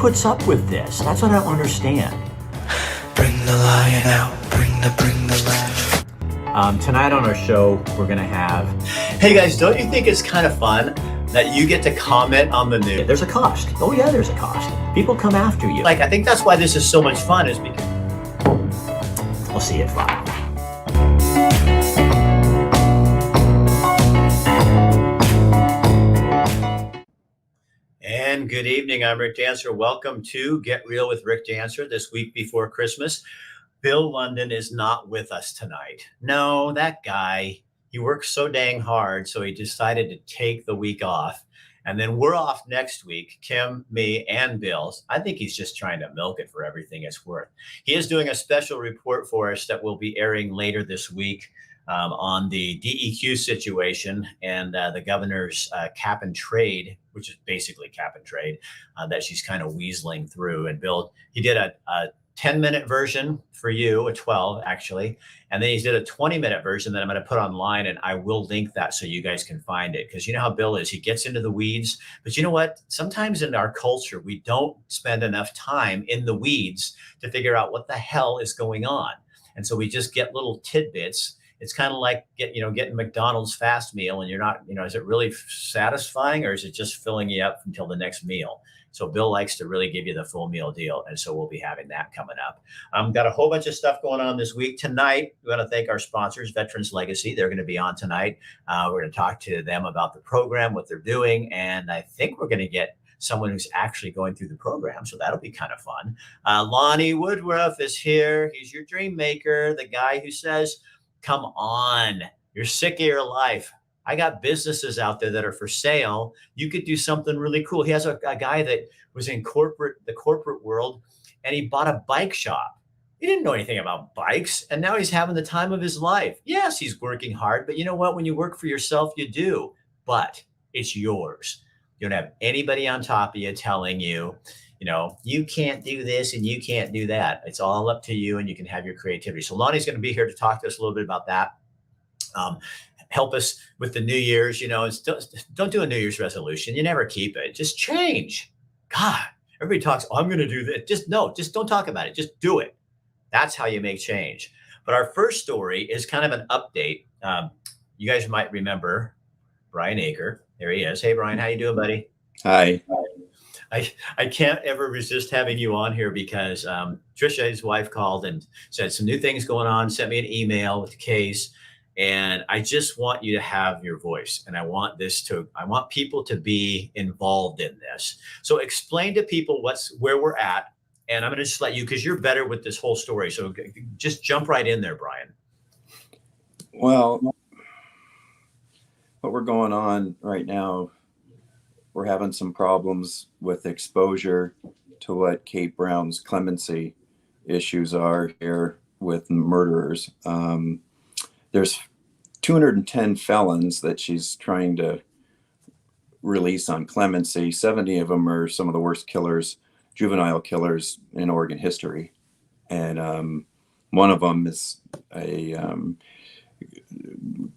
puts up with this? That's what I don't understand. Bring the lion out, bring the lion. Tonight on our show, we're going to have... Hey guys, don't you think it's kind of fun that you get to comment on the news? There's a cost. Oh yeah, there's a cost. People come after you. Like, I think that's why this is so much fun, is because... I'll see you at 5. And good evening, I'm Rick Dancer. Welcome to Get Real with Rick Dancer this week before Christmas. Bill London is not with us tonight. No, that guy, he works so dang hard, so he decided to take the week off. And then we're off next week, Kim, me, and Bill. I think he's just trying to milk it for everything it's worth. He is doing a special report for us that will be airing later this week on the DEQ situation and the governor's cap and trade, which is basically cap and trade, that she's kind of weaseling through. And Bill, he did a 10-minute version for you, a 12 actually, and then he did a 20-minute version that I'm going to put online, and I will link that so you guys can find it, because you know how Bill is. He gets into the weeds, but you know what? Sometimes in our culture, we don't spend enough time in the weeds to figure out what the hell is going on. And so we just get little tidbits. It's kind of like getting McDonald's fast meal, and you're not, is it really satisfying, or is it just filling you up until the next meal? So Bill likes to really give you the full meal deal. And so we'll be having that coming up. Got a whole bunch of stuff going on this week. Tonight, we want to thank our sponsors, Veterans Legacy. They're going to be on tonight. We're going to talk to them about the program, what they're doing. And I think we're going to get someone who's actually going through the program. So that'll be kind of fun. Lonnie Woodruff is here. He's your dream maker, the guy who says, come on, you're sick of your life. I got businesses out there that are for sale. You could do something really cool. He has a guy that was in the corporate world, and he bought a bike shop. He didn't know anything about bikes, and now he's having the time of his life. Yes, he's working hard, but you know what? When you work for yourself, you do, but it's yours. You don't have anybody on top of you telling you, you can't do this and you can't do that. It's all up to you, and you can have your creativity. So Lonnie's going to be here to talk to us a little bit about that. Help us with the New Year's, don't do a New Year's resolution. You never keep it. Just change. God, everybody talks, I'm going to do this. Just don't talk about it. Just do it. That's how you make change. But our first story is kind of an update. You guys might remember Brian Aker. There he is. Hey, Brian, how you doing, buddy? Hi. I can't ever resist having you on here because Trisha, his wife, called and said some new things going on, sent me an email with the case. And I just want you to have your voice, and I want people to be involved in this. So explain to people where we're at, and I'm going to just let you, because you're better with this whole story. So just jump right in there, Brian. Well, what we're going on right now, we're having some problems with exposure to what Kate Brown's clemency issues are here with murderers. There's 210 felons that she's trying to release on clemency. 70 of them are some of the worst killers, juvenile killers in Oregon history. And one of them is a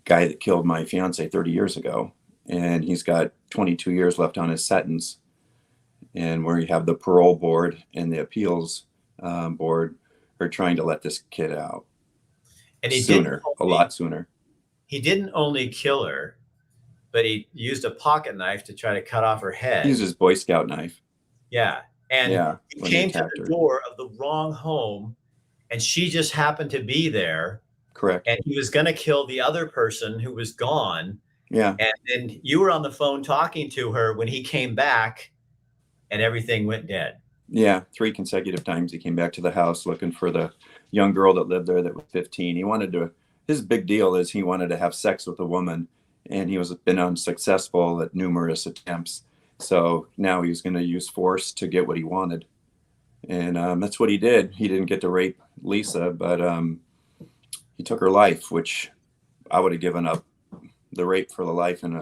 guy that killed my fiance 30 years ago. And he's got 22 years left on his sentence. And where you have the parole board and the appeals board are trying to let this kid out. And a lot sooner. He didn't only kill her, but he used a pocket knife to try to cut off her head. He used his Boy Scout knife. Yeah. And he came to the door of the wrong home, and she just happened to be there. Correct. And he was going to kill the other person who was gone. Yeah. And then you were on the phone talking to her when he came back, and everything went dead. Yeah. 3 consecutive times he came back to the house looking for the young girl that lived there that was 15. His big deal is he wanted to have sex with a woman, and he was been unsuccessful at numerous attempts. So now he's going to use force to get what he wanted. And that's what he did. He didn't get to rape Lisa, but he took her life, which I would have given up the rape for the life in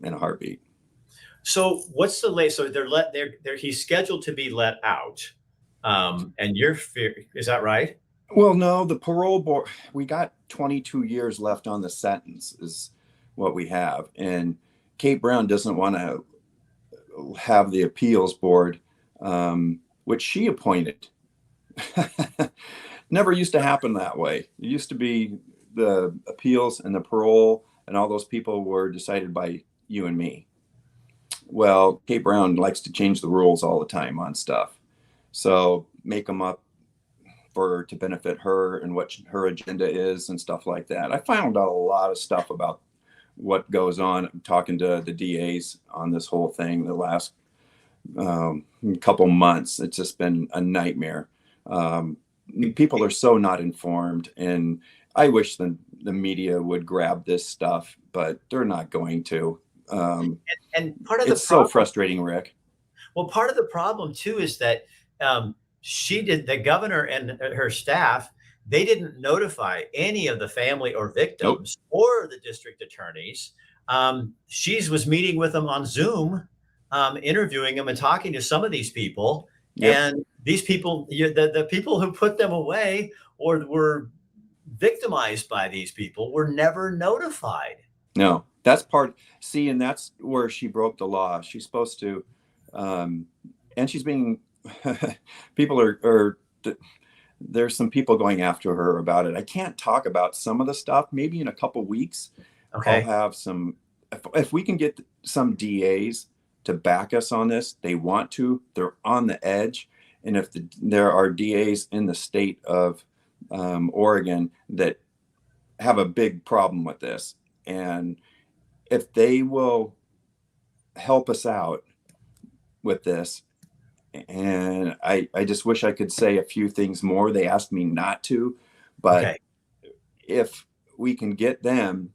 a heartbeat. So what's the latest? So he's scheduled to be let out. And is that right? Well, no, the parole board, we got 22 years left on the sentence is what we have. And Kate Brown doesn't want to have the appeals board, which she appointed. Never used to happen that way. It used to be the appeals and the parole and all those people were decided by you and me. Well, Kate Brown likes to change the rules all the time on stuff. So make them up to benefit her and what her agenda is and stuff like that. I found out a lot of stuff about what goes on talking to the DAs on this whole thing the last couple months. It's just been a nightmare. People are so not informed, and I wish the media would grab this stuff, but they're not going to. And part of it's the problem, so frustrating, Rick. Well, part of the problem too is that the governor and her staff, they didn't notify any of the family or victims or the district attorneys. She was meeting with them on Zoom, interviewing them and talking to some of these people. And these people, the people who put them away or were victimized by these people were never notified. No, that's and that's where she broke the law. She's supposed to, and she's being, there's some people going after her about it. I can't talk about some of the stuff. Maybe in a couple weeks, I'll have some, if we can get some DAs to back us on this, they want to, they're on the edge. And if there are DAs in the state of Oregon that have a big problem with this, and if they will help us out with this, and I just wish I could say a few things more. They asked me not to, but if we can get them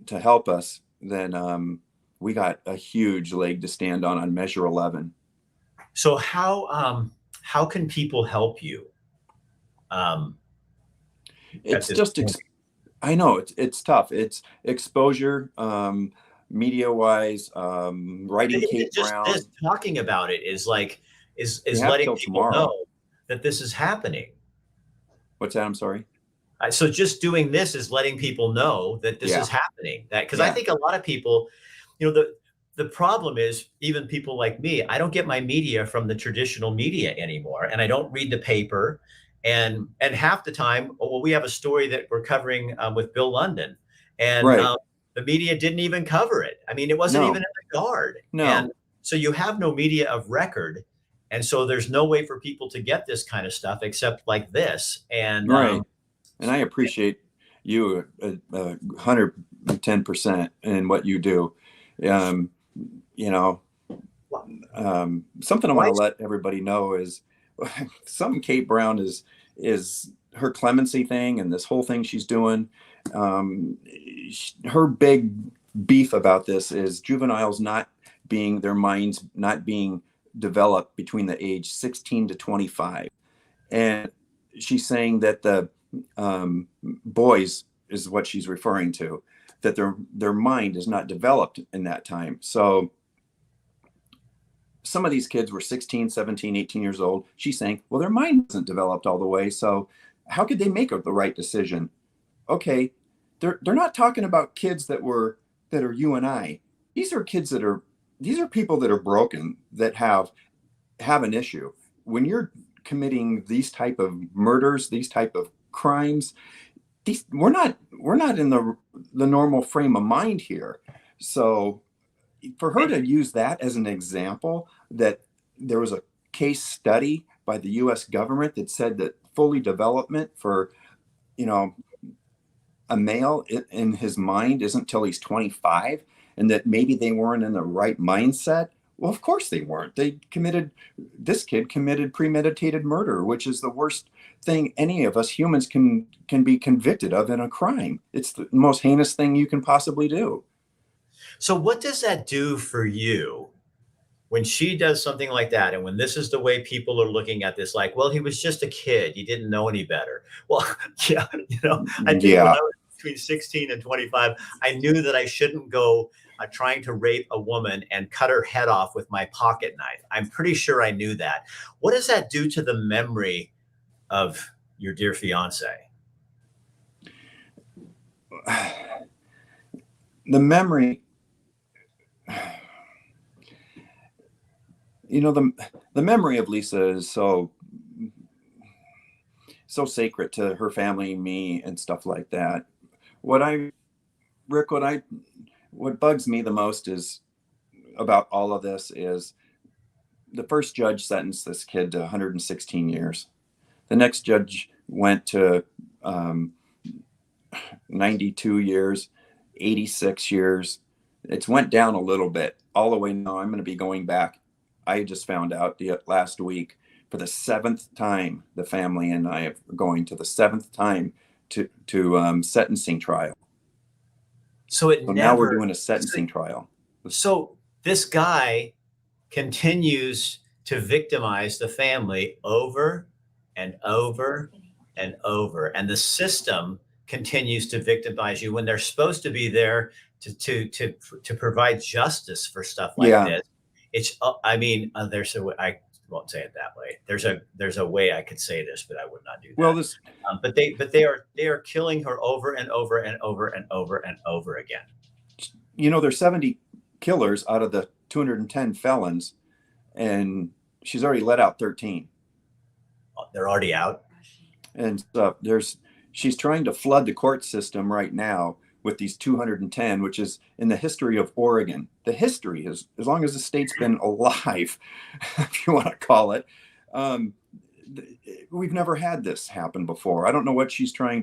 to help us, then we got a huge leg to stand on Measure 11. So how can people help you? It's just, I know it's tough. It's exposure, media wise, writing Kate Brown. Just talking about it is letting people know that this is happening. What's that? I'm sorry. So just doing this is letting people know that this is happening. Because I think a lot of people, the problem is, even people like me, I don't get my media from the traditional media anymore, and I don't read the paper. And half the time, we have a story that we're covering with Bill London, and the media didn't even cover it. I mean, it wasn't even in the Guard. No. And so you have no media of record, and so there's no way for people to get this kind of stuff except like this. And and I appreciate you 110% in what you do. Something I want to let everybody know is something Kate Brown is her clemency thing and this whole thing she's doing. Her big beef about this is juveniles their minds not being developed between the age 16 to 25. And she's saying that the boys is what she's referring to, that their mind is not developed in that time. So some of these kids were 16, 17, 18 years old. She's saying, well, their mind isn't developed all the way. So how could they make the right decision? Okay. They're not talking about kids that are you and I. These are kids these are people that are broken, that have an issue. When you're committing these type of murders, these type of crimes, we're not in the normal frame of mind here. So for her to use that as an example, that there was a case study by the U.S. government that said that fully development for, a male in his mind isn't till he's 25, and that maybe they weren't in the right mindset. Well, of course they weren't. This kid committed premeditated murder, which is the worst thing any of us humans can be convicted of in a crime. It's the most heinous thing you can possibly do. So what does that do for you when she does something like that? And when this is the way people are looking at this, like, well, he was just a kid. He didn't know any better. Well, I think when I was between 16 and 25, I knew that I shouldn't go trying to rape a woman and cut her head off with my pocket knife. I'm pretty sure I knew that. What does that do to the memory of your dear fiance? The memory, the memory of Lisa is so sacred to her family, me, and stuff like that. Rick, what bugs me the most is about all of this is the first judge sentenced this kid to 116 years. The next judge went to 92 years, 86 years. It's went down a little bit all the way. Now I'm going to be going back. I just found out last week for the 7th time, the family and I are going to the 7th time to sentencing trial. So now we're doing a sentencing trial. So this guy continues to victimize the family over and over and over. And the system continues to victimize you when they're supposed to be there to provide justice for stuff like this. It's, I won't say it that way. There's a way I could say this, but I would not do that. Well, but they are killing her over and over and over and over and over again. There's 70 killers out of the 210 felons, and she's already let out 13. They're already out. And she's trying to flood the court system right now with these 210, which is in the history of Oregon. The history is, as long as the state's been alive, if you want to call it, we've never had this happen before. I don't know what she's trying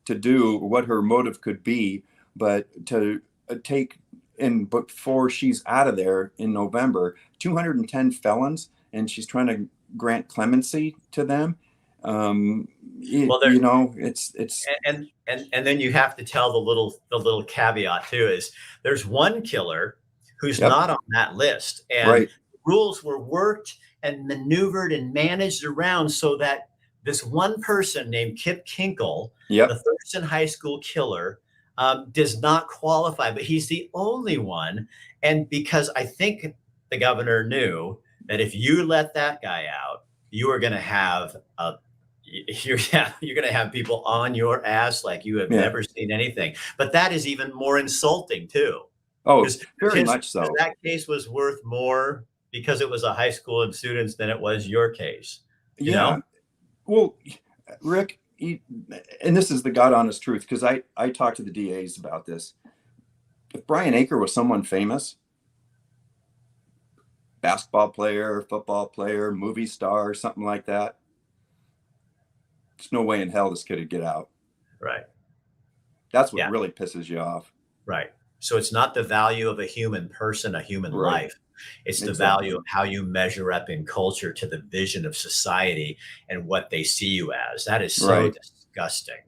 to do, or what her motive could be, but to take in before she's out of there in November, 210 felons, and she's trying to grant clemency to them. It's and then you have to tell the little caveat too is there's one killer who's not on that list, and rules were worked and maneuvered and managed around so that this one person named Kip Kinkle, the Thurston High School killer, does not qualify, but he's the only one. And because I think the governor knew that if you let that guy out, you are going to have you're going to have people on your ass like you have never seen anything. But that is even more insulting too. Oh, very much so. That case was worth more because it was a high school and students than it was your case. You know? Well, Rick, and this is the God honest truth, because I talked to the DAs about this. If Brian Aker was someone famous, basketball player, football player, movie star, something like that, there's no way in hell this kid would get out. Right. That's what really pisses you off. Right. So it's not the value of a human person, a human life. It's the value of how you measure up in culture to the vision of society and what they see you as. That is so disgusting.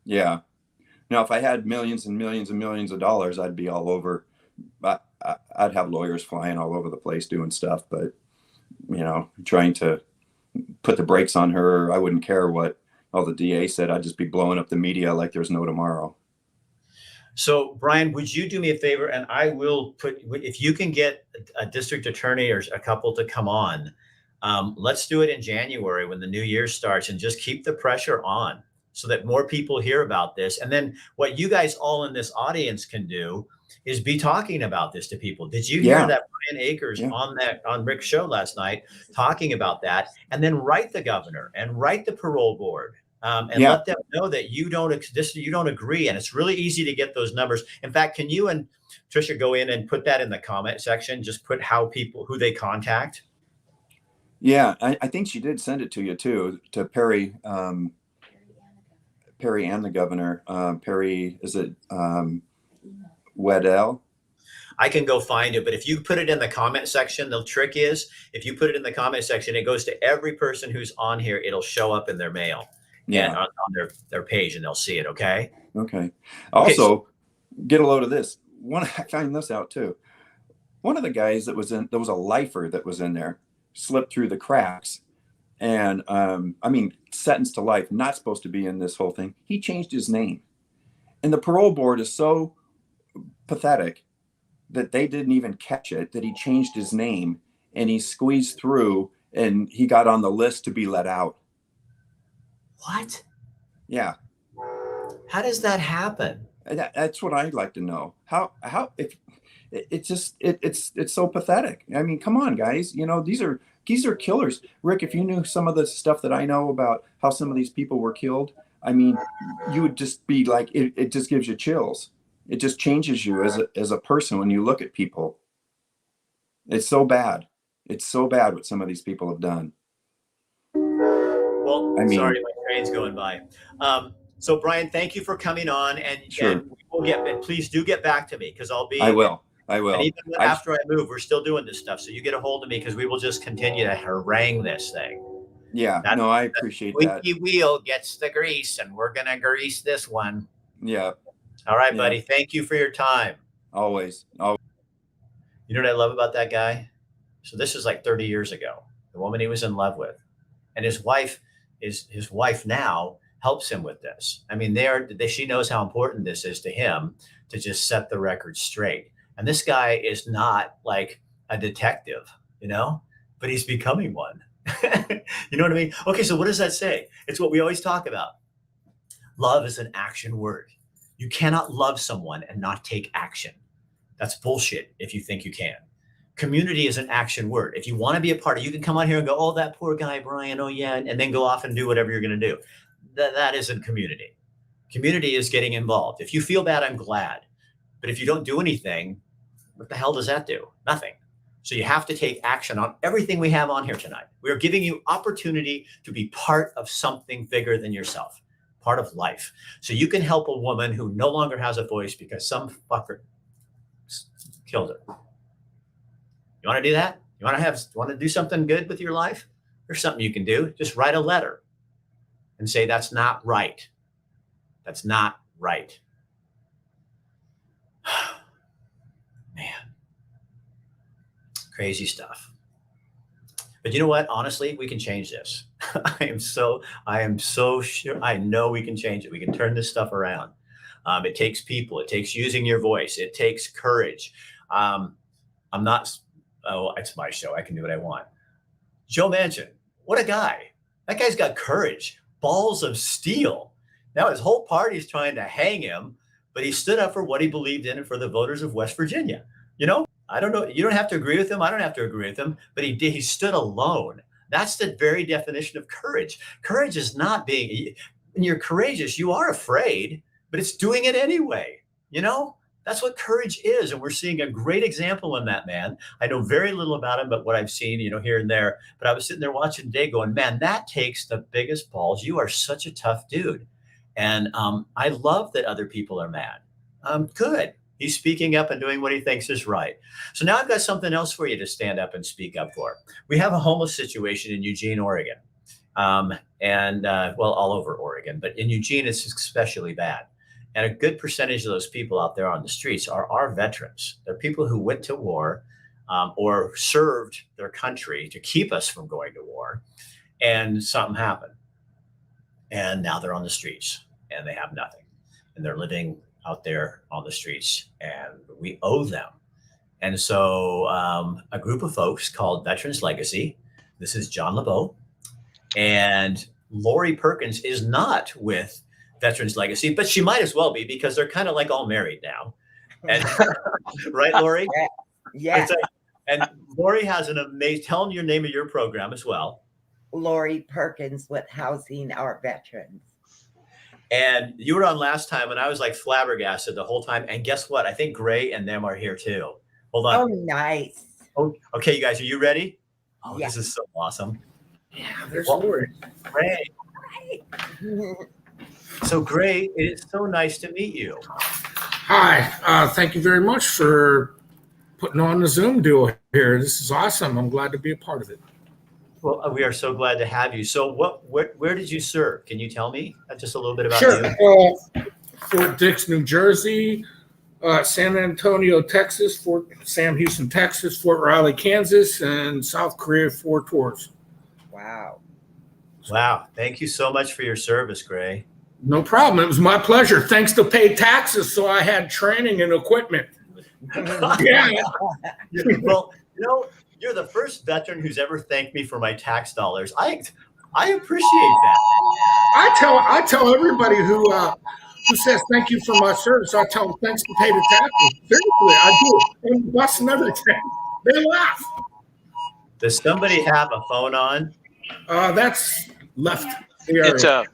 Yeah. Now, if I had millions and millions and millions of dollars, I'd be all over. I'd have lawyers flying all over the place doing stuff, but, trying to put the brakes on her, I wouldn't care what all the DA said. I'd just be blowing up the media like there's no tomorrow. So, Brian, would you do me a favor? And I will if you can get a district attorney or a couple to come on, let's do it in January when the new year starts, and just keep the pressure on so that more people hear about this. And then what you guys all in this audience can do is be talking about this to people. Did you hear that Brian Akers on Rick's show last night talking about that? And then write the governor and write the parole board. And let them know that you don't agree. And it's really easy to get those numbers. In fact, can you and Trisha go in and put that in the comment section? Just put who they contact. Yeah, I think she did send it to you too, to Perry, Perry and the governor. Perry, is it Waddell? I can go find it, but if you put it in the comment section, the trick is if you put it in the comment section, it goes to every person who's on here. It'll show up in their mail. And on their page, and they'll see it. Okay. Also, get a load of this. I found this out too. One of the guys that was there was a lifer that was in there, slipped through the cracks, and sentenced to life, not supposed to be in this whole thing. He changed his name, and the parole board is so pathetic that they didn't even catch it, that he changed his name and he squeezed through and he got on the list to be let out. What? Yeah. How does that happen? That's what I'd like to know. How if it's so pathetic. I mean, come on, guys. These are killers. Rick, if you knew some of the stuff that I know about how some of these people were killed, I mean, you would just be like, it just gives you chills. It just changes you as a person when you look at people. It's so bad. It's so bad what some of these people have done. Well, sorry, my train's going by. So Brian, thank you for coming on, and please do get back to me, because I will. And even after I move, we're still doing this stuff. So you get a hold of me, because we will just continue to harangue this thing. Yeah, I appreciate that. Squeaky wheel gets the grease, and we're going to grease this one. Yeah. All right, buddy. Thank you for your time. Always. You know what I love about that guy? So this is like 30 years ago, the woman he was in love with, and his wife now helps him with this. I mean, she knows how important this is to him to just set the record straight. And this guy is not like a detective, but he's becoming one. You know what I mean? Okay, so what does that say? It's what we always talk about. Love is an action word. You cannot love someone and not take action. That's bullshit if you think you can. Community is an action word. If you want to be a part of it, you can come on here and go, oh, that poor guy, Brian, oh yeah, and then go off and do whatever you're going to do. That isn't community. Community is getting involved. If you feel bad, I'm glad. But if you don't do anything, what the hell does that do? Nothing. So you have to take action on everything we have on here tonight. We are giving you opportunity to be part of something bigger than yourself, part of life. So you can help a woman who no longer has a voice because some fucker killed her. You want to do that? You want to do something good with your life? There's something you can do. Just write a letter and say, that's not right. That's not right. Man, crazy stuff. But you know what? Honestly, we can change this. I am so sure. I know we can change it. We can turn this stuff around. It takes people. It takes using your voice. It takes courage. It's my show. I can do what I want. Joe Manchin, what a guy. That guy's got courage, balls of steel. Now his whole party's trying to hang him, but he stood up for what he believed in and for the voters of West Virginia. I don't know. You don't have to agree with him. I don't have to agree with him, but he did. He stood alone. That's the very definition of courage. Courage is not when you're courageous, you are afraid, but it's doing it anyway. That's what courage is. And we're seeing a great example in that man. I know very little about him, but what I've seen, here and there. But I was sitting there watching today going, man, that takes the biggest balls. You are such a tough dude. And I love that other people are mad. Good. He's speaking up and doing what he thinks is right. So now I've got something else for you to stand up and speak up for. We have a homeless situation in Eugene, Oregon. All over Oregon, but in Eugene, it's especially bad. And a good percentage of those people out there on the streets are our veterans. They're people who went to war or served their country to keep us from going to war. And something happened. And now they're on the streets and they have nothing. And they're living out there on the streets and we owe them. And so a group of folks called Veterans Legacy, this is John LeBeau, and Lori Perkins is not with Veterans Legacy, but she might as well be because they're kind of like all married now. And right, Lori? Yeah. And Lori has an amazing, tell them your name of your program as well. Lori Perkins with Housing Our Veterans. And you were on last time and I was like flabbergasted the whole time. And guess what? I think Gray and them are here too. Hold on. Oh, nice. Oh, okay, you guys, are you ready? Oh, yeah. This is so awesome. Yeah, there's Lori. Gray. So Gray, it is so nice to meet you. Hi, thank you very much for putting on the Zoom deal here. This is awesome. I'm glad to be a part of it. Well, we are so glad to have you. So where did you serve? Can you tell me just a little bit about you? Sure. Fort Dix, New Jersey, San Antonio, Texas, Fort Sam Houston, Texas, Fort Riley, Kansas, and South Korea, 4 tours. Wow. Wow. Thank you so much for your service, Gray. No problem. It was my pleasure. Thanks to pay taxes, so I had training and equipment. Yeah. Well, you're the first veteran who's ever thanked me for my tax dollars. I appreciate that. I tell everybody who who says thank you for my service, I tell them thanks to pay the taxes. Seriously, I do. And bus and everything. They laugh. Does somebody have a phone on? That's left the area. It's a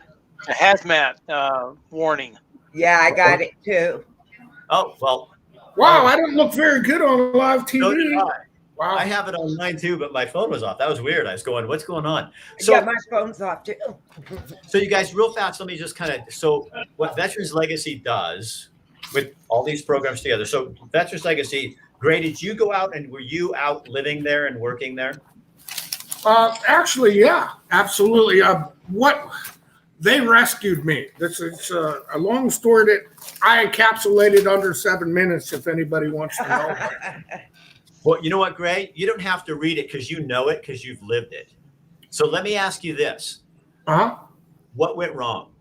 hazmat warning. Yeah, I got it too. Oh, well. Wow, I didn't look very good on live TV. So did I. Wow. I have it on mine too, but my phone was off. That was weird. I was going, what's going on? So, Yeah, my phone's off too. so you guys, real fast, let me just kind of, so what Veterans Legacy does with all these programs together. So Veterans Legacy, Gray, did you go out and were you out living there and working there? Actually, yeah, absolutely. They rescued me. This is a long story that I encapsulated under 7 minutes. If anybody wants to know. Well, you know what, Gray? You don't have to read it because you know it because you've lived it. So let me ask you this: what went wrong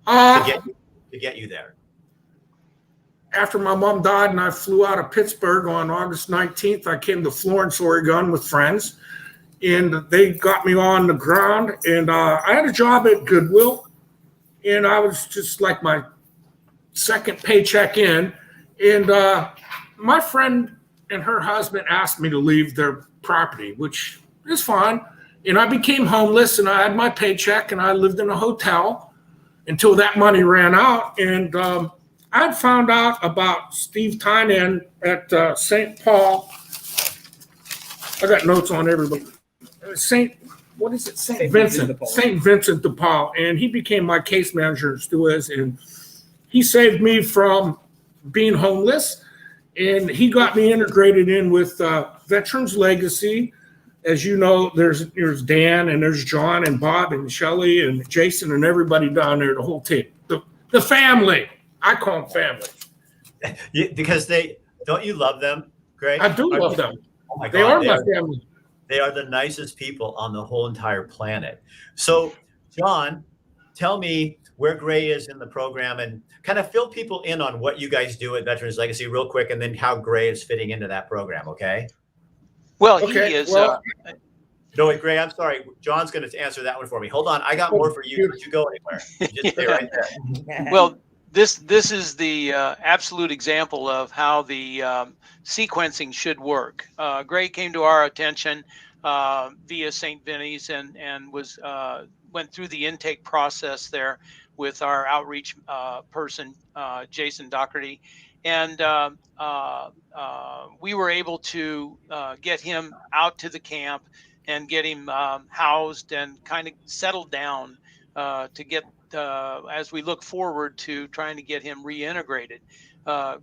to get you there? After my mom died and I flew out of Pittsburgh on August 19th, I came to Florence, Oregon with friends. And they got me on the ground, and I had a job at Goodwill, and I was just like my second paycheck in. And my friend and her husband asked me to leave their property, which is fine. And I became homeless, and I had my paycheck, and I lived in a hotel until that money ran out. And I found out about Steve Tynan at St. Paul. I got notes on everybody. St. Vincent. St. Vincent de Paul. And he became my case manager, still is. And he saved me from being homeless. And he got me integrated in with Veterans Legacy. As you know, there's Dan and there's John and Bob and Shelley and Jason and everybody down there, the whole team. The family. I call them family. Because don't you love them, Greg? I do love them. Oh my God, they are my family. They are the nicest people on the whole entire planet. So, John, tell me where Gray is in the program and kind of fill people in on what you guys do at Veterans Legacy real quick, and then how Gray is fitting into that program, okay? Well, he is. No, wait, Gray, I'm sorry. John's going to answer that one for me. Hold on. I got more for you. Don't you go anywhere. Just stay right there. Well, this is the absolute example of how the sequencing should work. Gray came to our attention via St. Vinny's and was went through the intake process there with our outreach person, Jason Doherty. And we were able to get him out to the camp and get him housed and kind of settled down to get as we look forward to trying to get him reintegrated.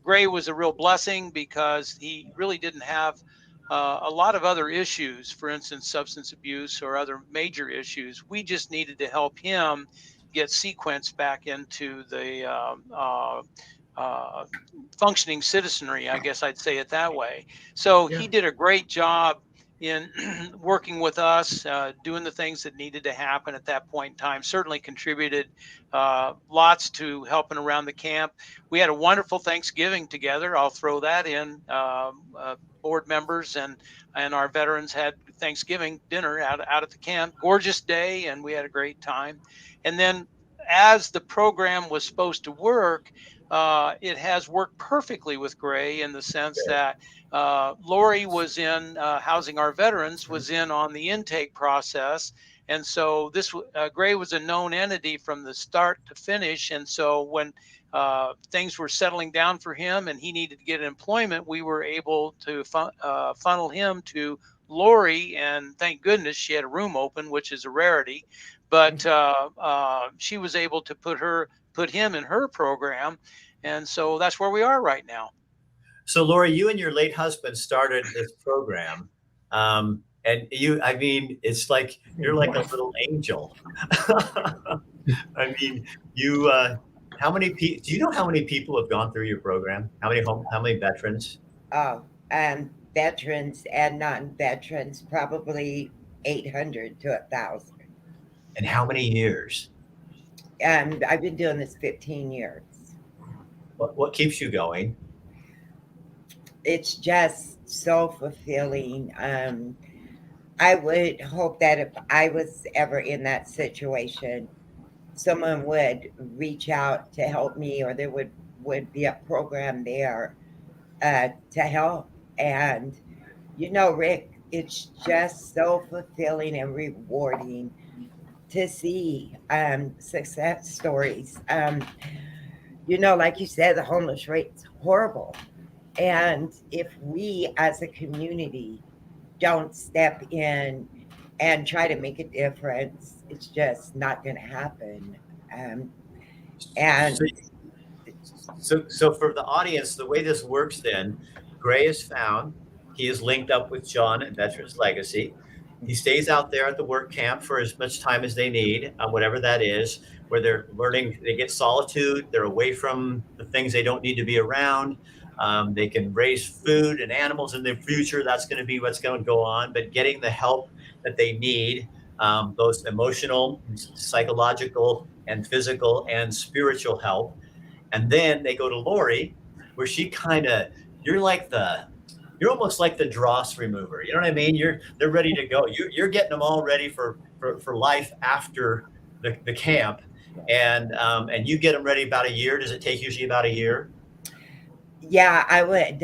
Gray was a real blessing because he really didn't have a lot of other issues, for instance, substance abuse or other major issues. We just needed to help him get sequenced back into the functioning citizenry, I guess I'd say it that way. So he did a great job in working with us, doing the things that needed to happen at that point in time. Certainly contributed lots to helping around the camp. We had a wonderful Thanksgiving together. I'll throw that in. Board members and our veterans had Thanksgiving dinner out at the camp. Gorgeous day, and we had a great time. And then as the program was supposed to work, it has worked perfectly with Gray in the sense that Lori was in Housing Our Veterans, was in on the intake process. And so this Gray was a known entity from the start to finish. And so when things were settling down for him and he needed to get employment, we were able to funnel him to Lori. And thank goodness she had a room open, which is a rarity. But she was able to put him in her program. And so that's where we are right now. So, Lori, you and your late husband started this program. And I mean, it's like you're like a little angel. I mean, do you know how many people have gone through your program? How many veterans? Oh, and veterans and non-veterans, probably 800 to 1,000. And how many years? And I've been doing this 15 years. What keeps you going? It's just so fulfilling. I would hope that if I was ever in that situation, someone would reach out to help me, or there would be a program there to help. And Rick, it's just so fulfilling and rewarding to see success stories. Like you said, the homeless rate's horrible. And if we as a community don't step in and try to make a difference, it's just not going to happen. And So for the audience, the way this works then, Gray is found. He is linked up with John at Veterans Legacy. He stays out there at the work camp for as much time as they need, whatever that is, where they're learning, they get solitude, they're away from the things they don't need to be around. They can raise food and animals in the future. That's going to be what's going to go on. But getting the help that they need, both emotional, psychological, and physical and spiritual help. And then they go to Lori, where she you're almost like the dross remover. You know what I mean? They're ready to go. You're getting them all ready for life after the camp, and you get them ready about a year. Does it take usually about a year? Yeah, I would.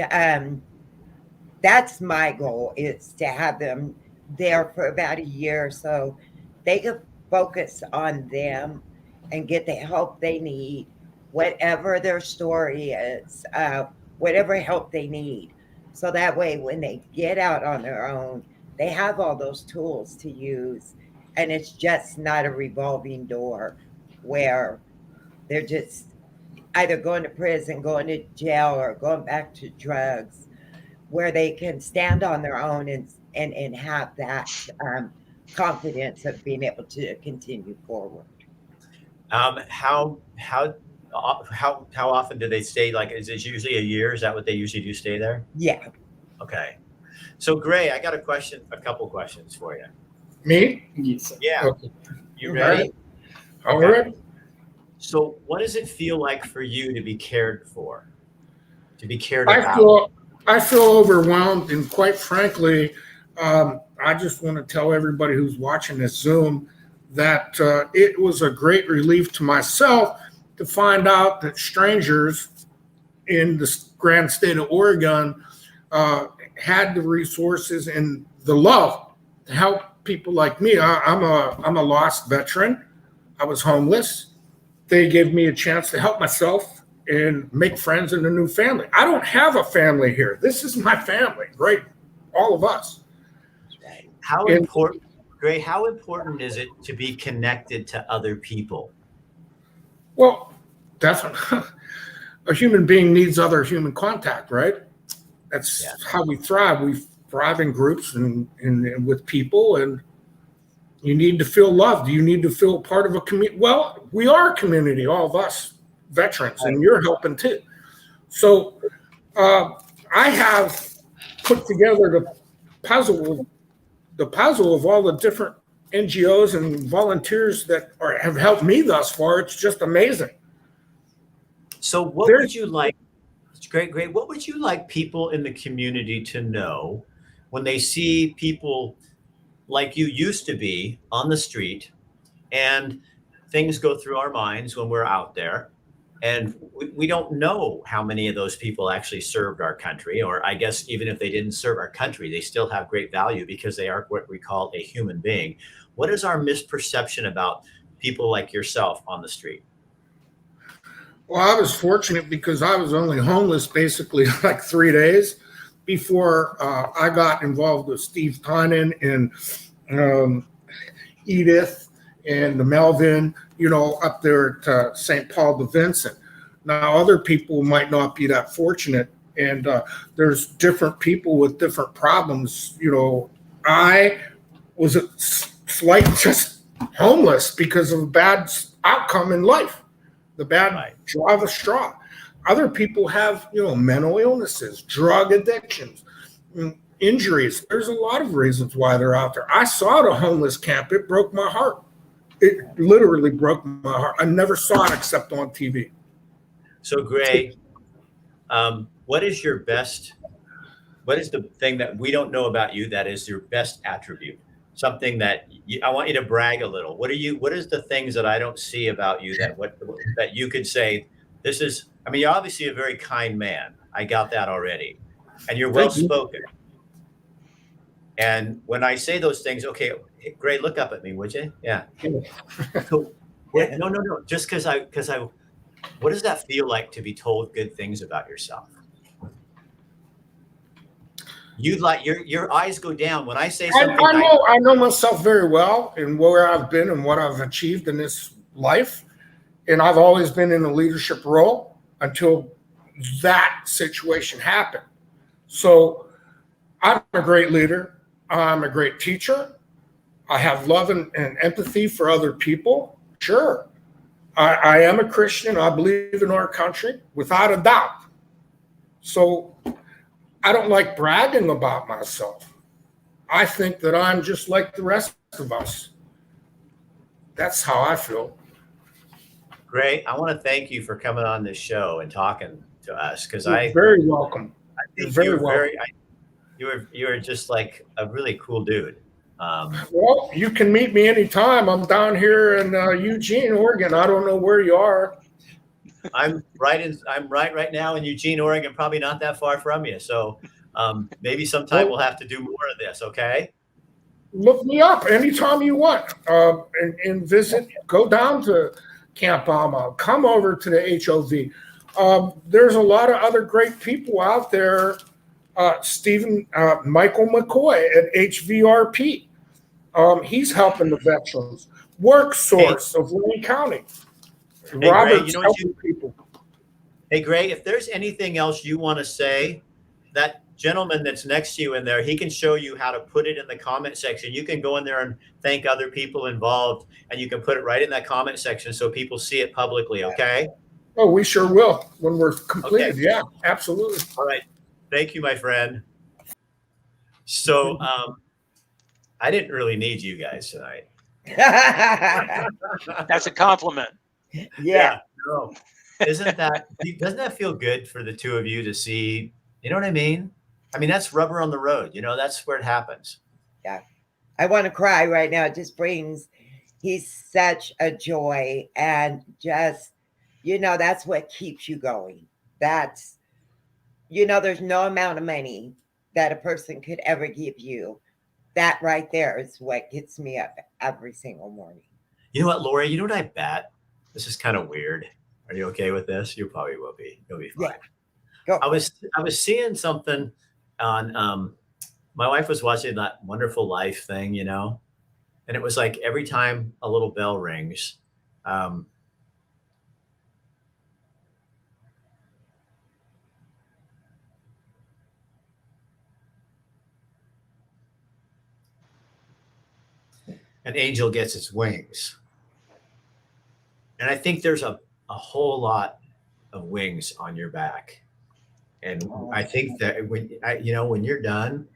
That's my goal, is to have them there for about a year so they can focus on them and get the help they need, whatever their story is, whatever help they need. So that way, when they get out on their own, they have all those tools to use. And it's just not a revolving door where they're just either going to prison, going to jail, or going back to drugs, where they can stand on their own and have that confidence of being able to continue forward. How often do they stay? Like, is it usually a year? Is that what they usually do, stay there? Yeah. Okay. So Gray, I got a couple questions for you. Me? Yeah. Okay. You ready? All right. So what does it feel like for you to be cared for? To be cared about? I feel overwhelmed, and quite frankly, I just want to tell everybody who's watching this Zoom that it was a great relief to myself to find out that strangers in the grand state of Oregon had the resources and the love to help people like me. I'm a lost veteran. I was homeless. They gave me a chance to help myself and make friends in a new family. I don't have a family here. This is my family, right? All of us. How important, Gray, how important is it to be connected to other people? Well, definitely. A human being needs other human contact, right? That's how we thrive. We thrive in groups and with people, and you need to feel loved. You need to feel part of a community. Well, we are a community, all of us veterans, and you're helping too. So I have put together the puzzle of all the different NGOs and volunteers that have helped me thus far. It's just amazing. So what would you like? It's great. What would you like people in the community to know when they see people like you used to be on the street, and things go through our minds when we're out there, and we don't know how many of those people actually served our country, or I guess even if they didn't serve our country, they still have great value because they are what we call a human being. What is our misperception about people like yourself on the street? Well, I was fortunate because I was only homeless basically like 3 days before I got involved with Steve Tynan and Edith and the Melvin, up there at St. Paul de Vincent. Now, other people might not be that fortunate, and there's different people with different problems. I was just homeless because of a bad outcome in life, the bad draw of a straw. Other people have, mental illnesses, drug addictions, injuries. There's a lot of reasons why they're out there. I saw the homeless camp. It broke my heart. It literally broke my heart. I never saw it except on TV. So Gray, what is the thing that we don't know about you that is your best attribute? something that I want you to brag a little. What is the things that I don't see about you that you could say, this is, I mean, you're obviously a very kind man. I got that already. And you're well Thank you. spoken. And when I say those things, okay, great, look up at me, would you? Yeah. So, no. Just because what does that feel like to be told good things about yourself? You like your eyes go down when I say something. I know myself very well and where I've been and what I've achieved in this life. And I've always been in a leadership role until that situation happened. So I'm a great leader. I'm a great teacher. I have love and empathy for other people. Sure. I am a Christian. I believe in our country without a doubt. So I don't like bragging about myself. I think that I'm just like the rest of us. That's how I feel. Great. I want to thank you for coming on this show and talking to us, because You're very welcome. I think You're very welcome. You were just like a really cool dude. Well, you can meet me anytime. I'm down here in Eugene, Oregon. I don't know where you are. I'm right now in Eugene, Oregon, probably not that far from you. So maybe sometime we'll have to do more of this. Okay. Look me up anytime you want and visit. Go down to Camp Alma. Come over to the HOV. There's a lot of other great people out there. Michael McCoy at HVRP. He's helping the veterans. Work Source of Lonnie County. Hey, Robert's Gray, helping people. Hey, Gray, if there's anything else you want to say, that gentleman that's next to you in there, he can show you how to put it in the comment section. You can go in there and thank other people involved, and you can put it right in that comment section so people see it publicly, okay? Oh, we sure will when we're completed. Okay. Yeah, absolutely. All right. Thank you, my friend. So I didn't really need you guys tonight. That's a compliment. Yeah. No. Doesn't that feel good for the two of you to see? You know what I mean? I mean, that's rubber on the road. You know, that's where it happens. Yeah. I want to cry right now. It just he's such a joy, and just, that's what keeps you going. That's, there's no amount of money that a person could ever give you. That right there is what gets me up every single morning. You know what, Lori? You know what I bet? This is kind of weird. Are you okay with this? You probably will be. You'll be fine. Yeah. Go. I was seeing something on my wife was watching that Wonderful Life thing, and it was like every time a little bell rings, an angel gets its wings. And I think there's a whole lot of wings on your back. And I think that when you're done,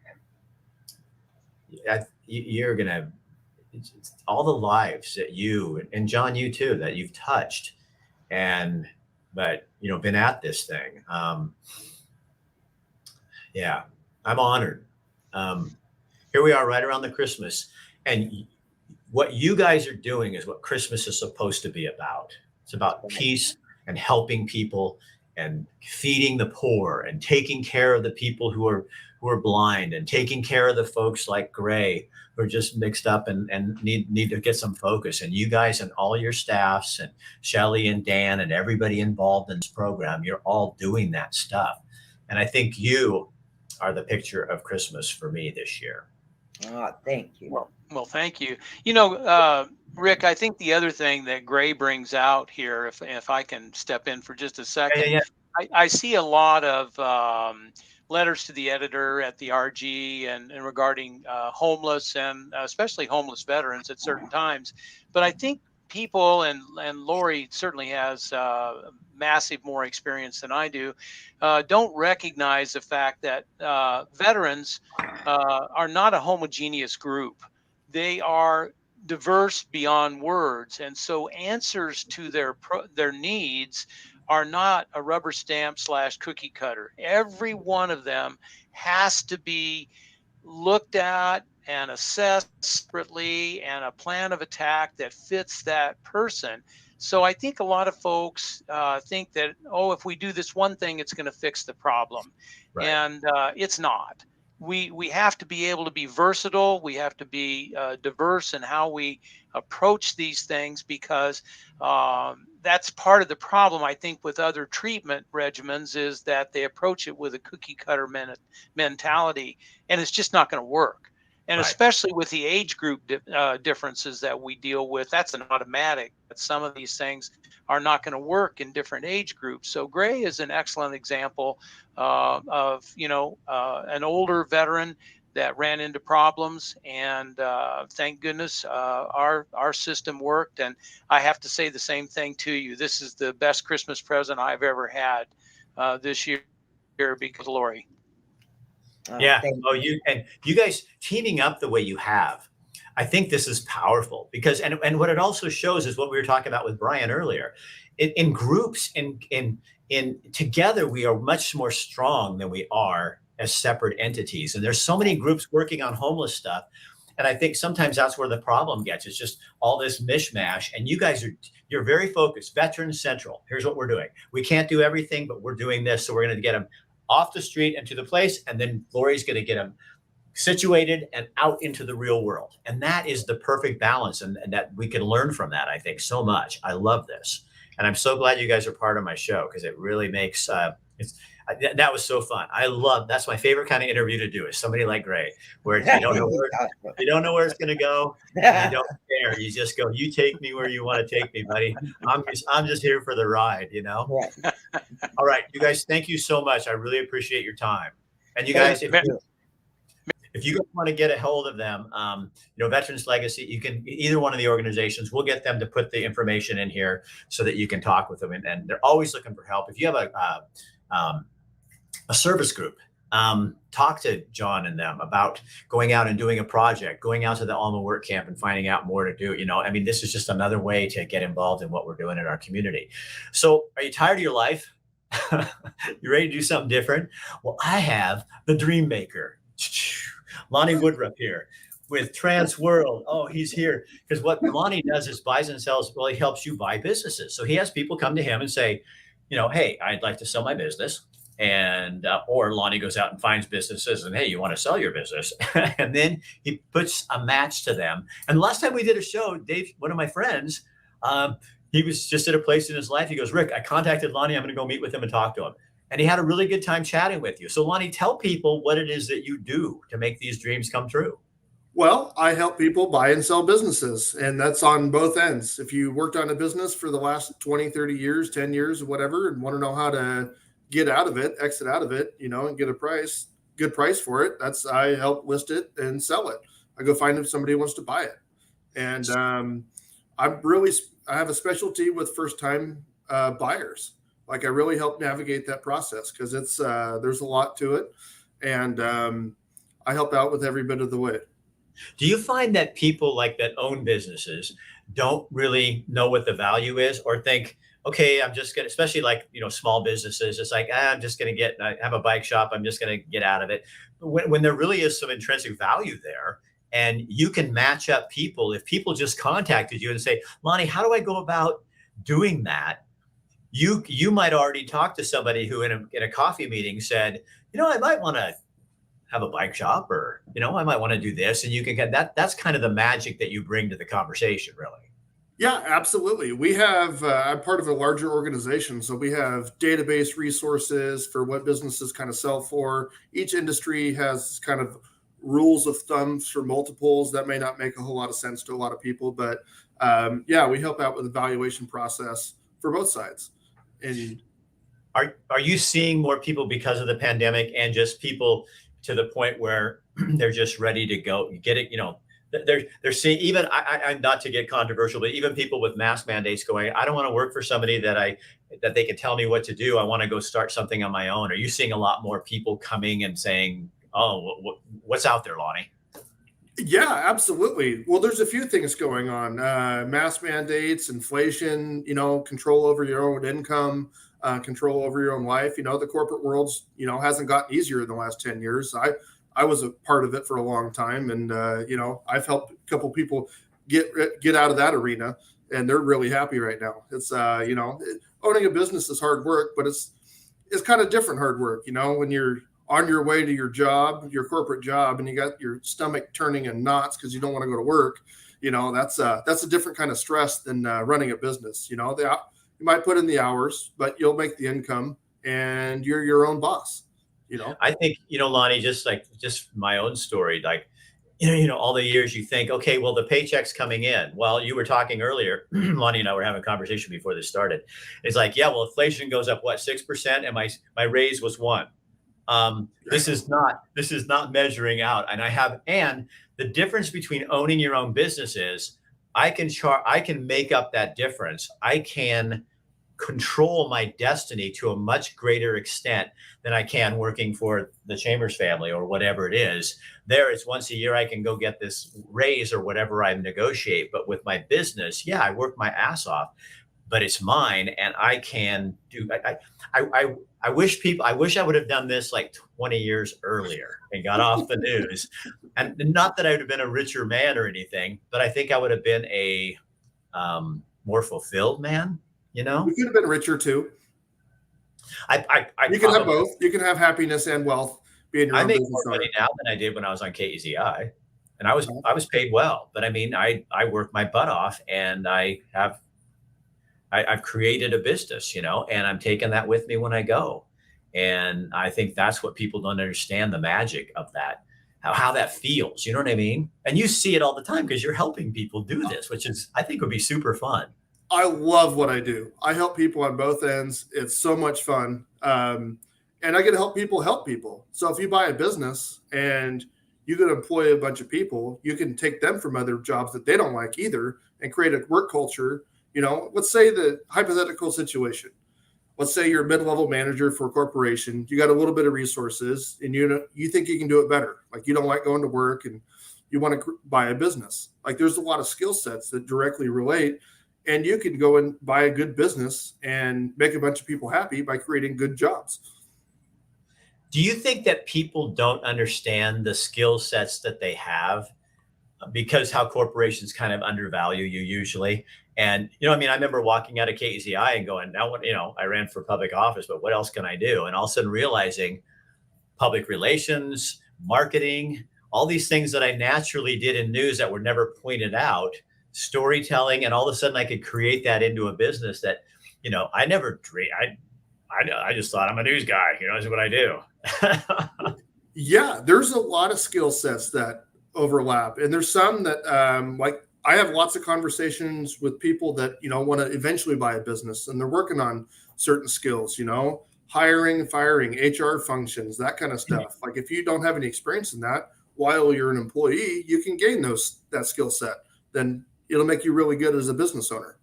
you're going to, all the lives that you, and John, you too, that you've touched but been at this thing. Yeah, I'm honored. Here we are right around the Christmas, and what you guys are doing is what Christmas is supposed to be about. It's about peace and helping people and feeding the poor and taking care of the people who are blind, and taking care of the folks like Gray who are just mixed up and need to get some focus. And you guys and all your staffs and Shelly and Dan and everybody involved in this program, you're all doing that stuff. And I think you are the picture of Christmas for me this year. Oh, thank you. Well, thank you. Rick, I think the other thing that Gray brings out here, if I can step in for just a second, Yeah. I see a lot of letters to the editor at the RG and regarding homeless and especially homeless veterans at certain times. But I think people, and Lori certainly has massive more experience than I do, don't recognize the fact that veterans are not a homogeneous group. They are diverse beyond words, and so answers to their needs are not a rubber stamp / cookie cutter. Every one of them has to be looked at and assessed separately, and a plan of attack that fits that person. So I think a lot of folks think that, oh, if we do this one thing, it's going to fix the problem. Right. And it's not. We have to be able to be versatile. We have to be diverse in how we approach these things, because that's part of the problem, I think, with other treatment regimens, is that they approach it with a cookie cutter mentality, and it's just not going to work. And Right. especially with the age group differences that we deal with, that's an automatic. That some of these things are not going to work in different age groups. So Gray is an excellent example of an older veteran that ran into problems, and thank goodness our system worked. And I have to say the same thing to you. This is the best Christmas present I've ever had this year, because of Lori. Yeah. Oh, you guys teaming up the way you have, I think this is powerful, because and what it also shows is what we were talking about with Brian earlier. In groups, in together, we are much more strong than we are as separate entities. And there's so many groups working on homeless stuff. And I think sometimes that's where the problem gets. It's just all this mishmash. And you guys you're very focused. Veterans Central. Here's what we're doing. We can't do everything, but we're doing this. So we're going to get them off the street and to the place. And then Lori's going to get them situated and out into the real world. And that is the perfect balance. And that we can learn from that, I think, so much. I love this. And I'm so glad you guys are part of my show, because it really makes that was so fun. That's my favorite kind of interview to do, is somebody like Gray, where you don't know where it's going to go. And you don't care. You just go, you take me where you want to take me, buddy. I'm just here for the ride, Right. All right. You guys, thank you so much. I really appreciate your time. And you guys, if you want to get a hold of them, Veterans Legacy, you can, either one of the organizations, we'll get them to put the information in here so that you can talk with them. And they're always looking for help. If you have a service group, talk to John and them about going out and doing a project, going out to the Alma Work Camp and finding out more to do. This is just another way to get involved in what we're doing in our community. So are you tired of your life? You ready to do something different? Well, I have the Dream Maker. Lonnie Woodruff here with Transworld. Oh, he's here because what Lonnie does is buys and sells. Well, he helps you buy businesses. So he has people come to him and say, hey, I'd like to sell my business. And or Lonnie goes out and finds businesses and, hey, you want to sell your business? And then he puts a match to them. And last time we did a show, Dave, one of my friends, he was just at a place in his life. He goes, Rick, I contacted Lonnie. I'm going to go meet with him and talk to him. And he had a really good time chatting with you. So Lonnie, tell people what it is that you do to make these dreams come true. Well, I help people buy and sell businesses, and that's on both ends. If you worked on a business for the last 20, 30 years, 10 years, or whatever, and want to know how to get out of it, exit out of it, and get a good price for it, I help list it and sell it. I go find if somebody wants to buy it. And I have a specialty with first-time buyers. Like, I really help navigate that process because there's a lot to it, and I help out with every bit of the way. Do you find that people like that own businesses don't really know what the value is, or think, okay, I'm just going to, especially like, small businesses, it's like, I'm just going to I have a bike shop, I'm just going to get out of it. When there really is some intrinsic value there, and you can match up people, if people just contacted you and say, Lonnie, how do I go about doing that? You might already talk to somebody who in a coffee meeting said, I might want to have a bike shop, or, I might want to do this. And you can get that. That's kind of the magic that you bring to the conversation, really. Yeah, absolutely. We have, I'm part of a larger organization. So we have database resources for what businesses kind of sell for. Each industry has kind of rules of thumbs for multiples that may not make a whole lot of sense to a lot of people. But we help out with the valuation process for both sides. And are you seeing more people because of the pandemic, and just people to the point where they're just ready to go get it? They're seeing, even I'm not to get controversial, but even people with mask mandates going, I don't want to work for somebody that they can tell me what to do. I want to go start something on my own. Are you seeing a lot more people coming and saying, oh, what's out there, Lonnie? Yeah, absolutely. Well, there's a few things going on. Mask mandates, inflation, control over your own income, control over your own life. The corporate world's, hasn't gotten easier in the last 10 years. I was a part of it for a long time, and I've helped a couple people get out of that arena, and they're really happy right now. It's owning a business is hard work, but it's kind of different hard work. When you're on your way to your job, your corporate job, and you got your stomach turning in knots because you don't want to go to work, that's a different kind of stress than running a business. You might put in the hours, but you'll make the income, and you're your own boss. I think, Lonnie, just my own story, all the years you think, okay, well, the paycheck's coming in. Well, you were talking earlier, Lonnie and I were having a conversation before this started. It's like, yeah, well, inflation goes up, 6%, and my raise was 1%. This is not measuring out. And the difference between owning your own business is I can make up that difference. I can control my destiny to a much greater extent than I can working for the Chambers family or whatever it is. There, it's once a year I can go get this raise or whatever I negotiate. But with my business, yeah, I work my ass off, but it's mine, and I can do. I wish I would have done this like 20 years earlier and got off the news. And not that I would have been a richer man or anything, but I think I would have been a more fulfilled man. You could have been richer too. You can have both. You can have happiness and wealth being your own business owner. I make more money now than I did when I was on KEZI, and I was paid well. But I mean, I worked my butt off, and I've created a business, and I'm taking that with me when I go. And I think that's what people don't understand, the magic of that, how that feels. You know what I mean? And you see it all the time because you're helping people do this, which is, I think, would be super fun. I love what I do. I help people on both ends. It's so much fun. And I get to help people. So if you buy a business and you can employ a bunch of people, you can take them from other jobs that they don't like either and create a work culture. Let's say the hypothetical situation. Let's say you're a mid-level manager for a corporation. You got a little bit of resources, and you think you can do it better. Like, you don't like going to work, and you want to buy a business. Like, there's a lot of skill sets that directly relate. And you can go and buy a good business and make a bunch of people happy by creating good jobs. Do you think that people don't understand the skill sets that they have because how corporations kind of undervalue you usually? And, I remember walking out of KEZI and going, now, I ran for public office, but what else can I do? And all of a sudden realizing public relations, marketing, all these things that I naturally did in news that were never pointed out, storytelling, and all of a sudden I could create that into a business that, I never dreamed. I just thought I'm a news guy, this is what I do. Yeah, there's a lot of skill sets that overlap, and there's some that I have lots of conversations with people that want to eventually buy a business, and they're working on certain skills, hiring, firing, HR functions, that kind of stuff. Like, if you don't have any experience in that while you're an employee, you can gain that skill set. Then it'll make you really good as a business owner.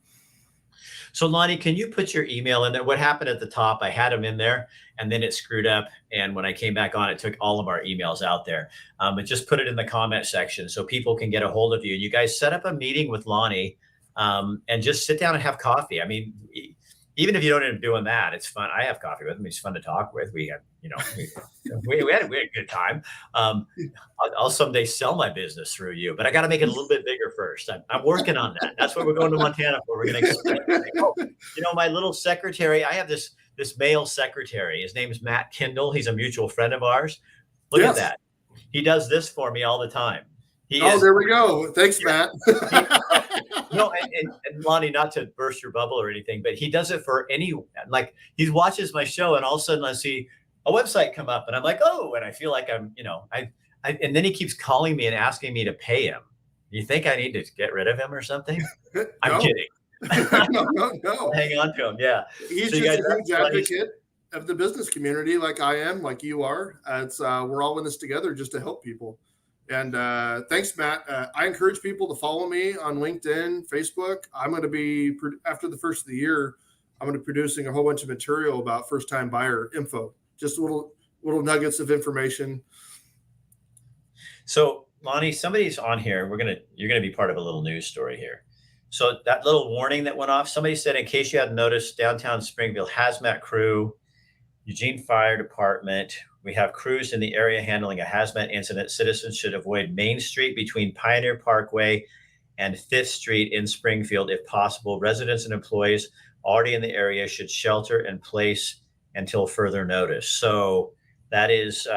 So, Lonnie, can you put your email in there? What happened at the top, I had them in there, and then it screwed up. And when I came back on, it took all of our emails out there. But just put it in the comment section so people can get a hold of you. You guys set up a meeting with Lonnie and just sit down and have coffee. I mean, even if you don't end up doing that, it's fun. I have coffee with him. He's fun to talk with. We had, we had a good time. I'll someday sell my business through you, but I got to make it a little bit bigger first. I'm working on that. That's what we're going to Montana for. We're going to expand. My little secretary, I have this male secretary. His name's Matt Kindle. He's a mutual friend of ours. Look at that. He does this for me all the time. There we go. Thanks, Matt. And Lonnie, not to burst your bubble or anything, but he does it for he watches my show, and all of a sudden I see a website come up, and I'm like, oh, and I feel like I'm, and then he keeps calling me and asking me to pay him. You think I need to get rid of him or something? I'm kidding. No. Hang on to him. Yeah. He's just a huge advocate of the business community, like I am, like you are. We're all in this together just to help people. And thanks, Matt. I encourage people to follow me on LinkedIn, Facebook. I'm going to be, after the first of the year, I'm going to be producing a whole bunch of material about first-time buyer info, just little nuggets of information. So, Lonnie, somebody's on here. You're going to be part of a little news story here. So that little warning that went off, somebody said, in case you hadn't noticed, downtown Springfield hazmat crew, Eugene Fire Department, We have crews in the area handling a hazmat incident. Citizens should avoid Main Street between Pioneer Parkway and 5th Street in Springfield if possible. Residents and employees already in the area should shelter in place until further notice. So that is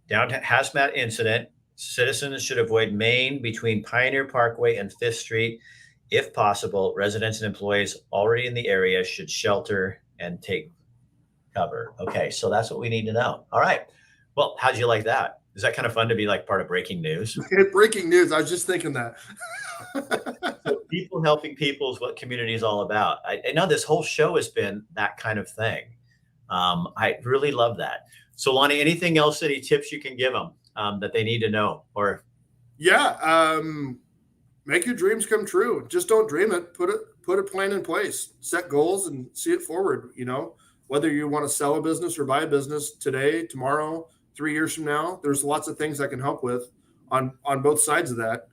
downtown hazmat incident. Citizens should avoid Main between Pioneer Parkway and 5th Street if possible. Residents and employees already in the area should shelter and take cover. Okay, so that's what we need to know. All right. Well, how'd you like that? Is that kind of fun to be like part of breaking news? Breaking news. I was just thinking that. So people helping people is what community is all about. I know this whole show has been that kind of thing. I really love that. So Lonnie, anything else, any tips you can give them that they need to know? Or yeah, make your dreams come true. Just don't dream it. Put a plan in place, set goals and see it forward. You know, whether you want to sell a business or buy a business today, tomorrow, 3 years from now, there's lots of things I can help with on both sides of that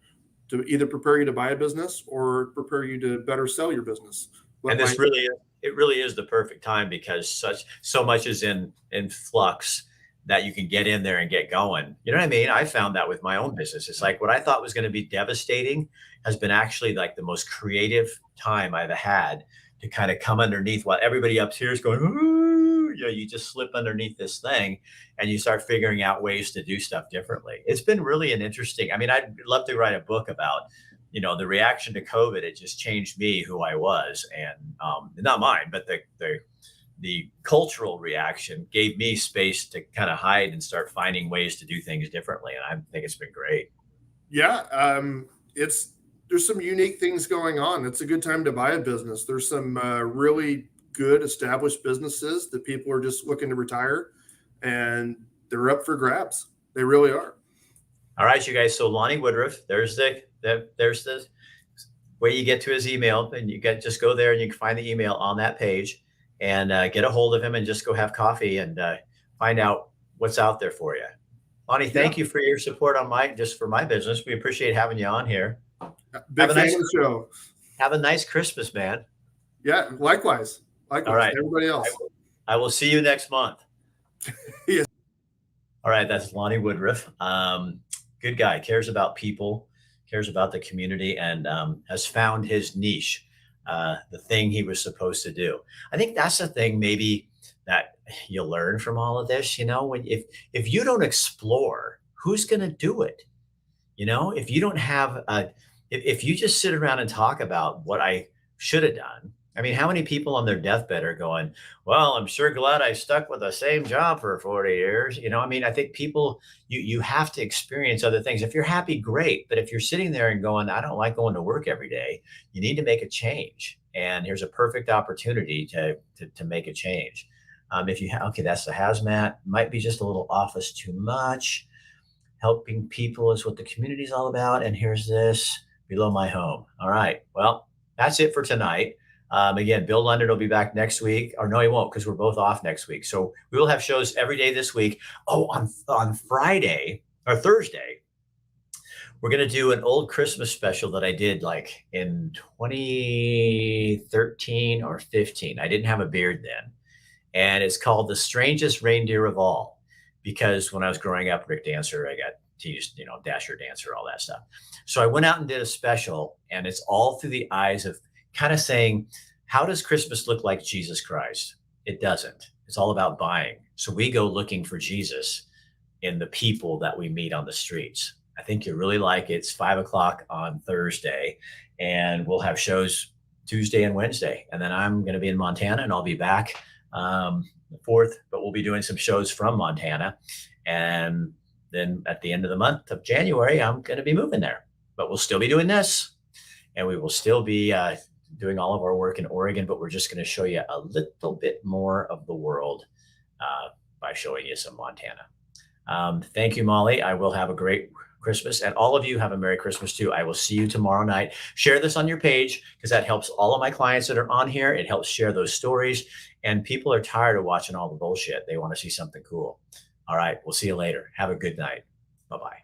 to either prepare you to buy a business or prepare you to better sell your business. But and this really is the perfect time because so much is in flux that you can get in there and get going. You know what I mean? I found that with my own business. It's like what I thought was going to be devastating has been actually like the most creative time I've had to kind of come underneath while everybody up here is going, ooh, you know, you just slip underneath this thing and you start figuring out ways to do stuff differently. It's been really an interesting, I mean, I'd love to write a book about, you know, the reaction to COVID. It just changed me, who I was, and not mine, but the cultural reaction gave me space to kind of hide and start finding ways to do things differently. And I think it's been great. Yeah. There's some unique things going on. It's a good time to buy a business. There's some really good established businesses that people are just looking to retire, and they're up for grabs. They really are. All right, you guys. So Lonnie Woodruff, there's the way you get to his email, and just go there and you can find the email on that page and get a hold of him and just go have coffee and find out what's out there for you. Lonnie, thank you for your support on my business. We appreciate having you on here. Big fan of the show. Have a nice Christmas, man. Yeah, likewise. All right. Everybody else. I will see you next month. Yes. All right. That's Lonnie Woodruff. Good guy, cares about people, cares about the community, and has found his niche, the thing he was supposed to do. I think that's the thing maybe that you'll learn from all of this, you know, if you don't explore, who's going to do it? You know, if you don't have if you just sit around and talk about what I should have done, I mean, how many people on their deathbed are going, well, I'm sure glad I stuck with the same job for 40 years. You know, I mean, I think people, you have to experience other things. If you're happy, great. But if you're sitting there and going, I don't like going to work every day, you need to make a change. And here's a perfect opportunity to make a change. If you okay, that's the hazmat, might be just a little office too much. Helping people is what the community is all about. And here's this below my home. All right. Well, that's it for tonight. Again, Bill London will be back next week. Or no, he won't, because we're both off next week. So we will have shows every day this week. Oh, on Friday or Thursday, we're going to do an old Christmas special that I did like in 2013 or 15. I didn't have a beard then. And it's called The Strangest Reindeer of All. Because when I was growing up, Rick Dancer, I got teased, you know, Dasher Dancer, all that stuff. So I went out and did a special, and it's all through the eyes of kind of saying, how does Christmas look like Jesus Christ? It doesn't. It's all about buying. So we go looking for Jesus in the people that we meet on the streets. I think you really like it. It's 5:00 on Thursday, and we'll have shows Tuesday and Wednesday. And then I'm going to be in Montana, and I'll be back the 4th, but we'll be doing some shows from Montana. And then at the end of the month of January, I'm going to be moving there, but we'll still be doing this, and we will still be doing all of our work in Oregon, but we're just going to show you a little bit more of the world by showing you some Montana. Thank you, Molly. I will have a great Christmas, and all of you have a Merry Christmas too. I will see you tomorrow night. Share this on your page because that helps all of my clients that are on here. It helps share those stories, and people are tired of watching all the bullshit. They want to see something cool. All right. We'll see you later. Have a good night. Bye-bye.